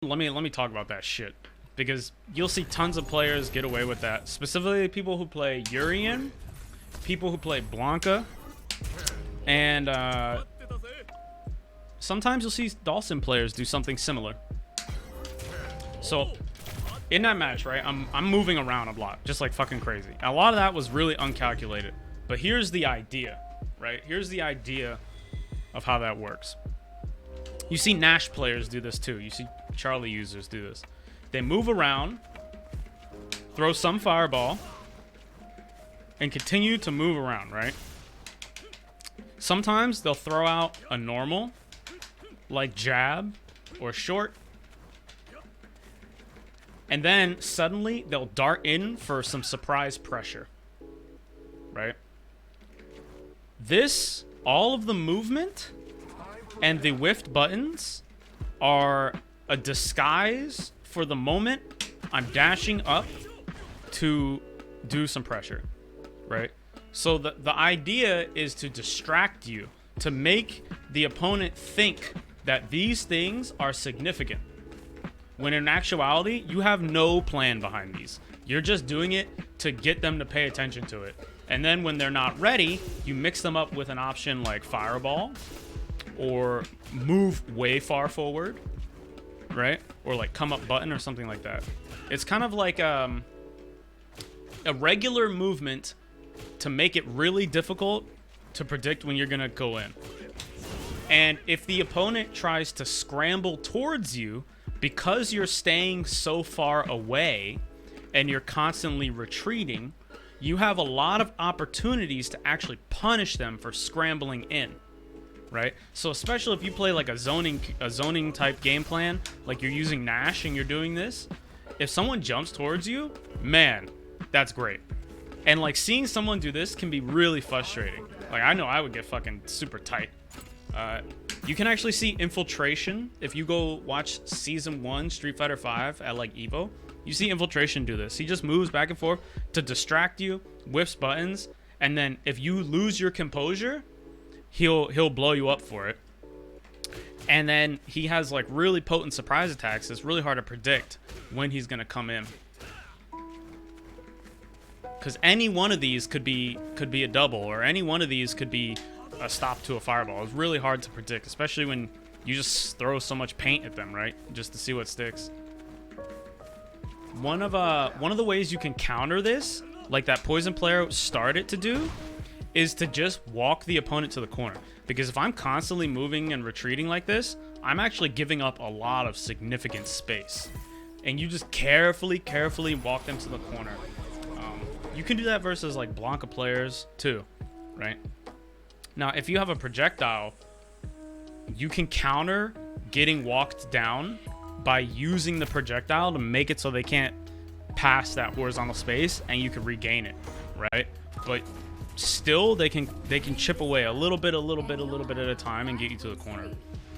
Let me talk about that shit, because you'll see tons of players get away with that. Specifically, people who play Urian, people who play Blanca, and sometimes you'll see Dawson players do something similar. So in that match, right, I'm moving around a lot, just like fucking crazy. A lot of that was really uncalculated. But here's the idea, right? Here's the idea of how that works. You see Nash players do this too. You see Charlie users do this. They move around, throw some fireball, and continue to move around, right? Sometimes they'll throw out a normal, like jab or short, and then suddenly they'll dart in for some surprise pressure, right? This, all of the movement and the whiffed buttons are a disguise for the moment I'm dashing up to do some pressure, right? So the idea is to distract you, to make the opponent think that these things are significant, when in actuality, you have no plan behind these. You're just doing it to get them to pay attention to it. And then when they're not ready, you mix them up with an option like fireball, or move way far forward, right? Or like come up button or something like that. It's kind of like a regular movement to make it really difficult to predict when you're gonna go in. And if the opponent tries to scramble towards you, because you're staying so far away and you're constantly retreating, you have a lot of opportunities to actually punish them for scrambling in. Right? So especially if you play like a zoning type game plan, like you're using Nash and you're doing this, if someone jumps towards you, man, that's great. And like seeing someone do this can be really frustrating. Like I know I would get fucking super tight. You can actually see Infiltration if you go watch season 1 Street Fighter 5 at like Evo. You see Infiltration do this. He just moves back and forth to distract you, whiffs buttons, and then if you lose your composure, he'll blow you up for it. And then he has like really potent surprise attacks. It's really hard to predict when he's gonna come in, because any one of these could be a double, or any one of these could be a stop to a fireball. It's really hard to predict, especially when you just throw so much paint at them, right? Just to see what sticks. One of the ways you can counter this, like that Poison player started to do, is to just walk the opponent to the corner. Because if I'm constantly moving and retreating like this, I'm actually giving up a lot of significant space. And you just carefully walk them to the corner. You can do that versus like Blanca players too, right? Now, if you have a projectile, you can counter getting walked down by using the projectile to make it so they can't pass that horizontal space, and you can regain it, right? But still, they can chip away a little bit at a time and get you to the corner.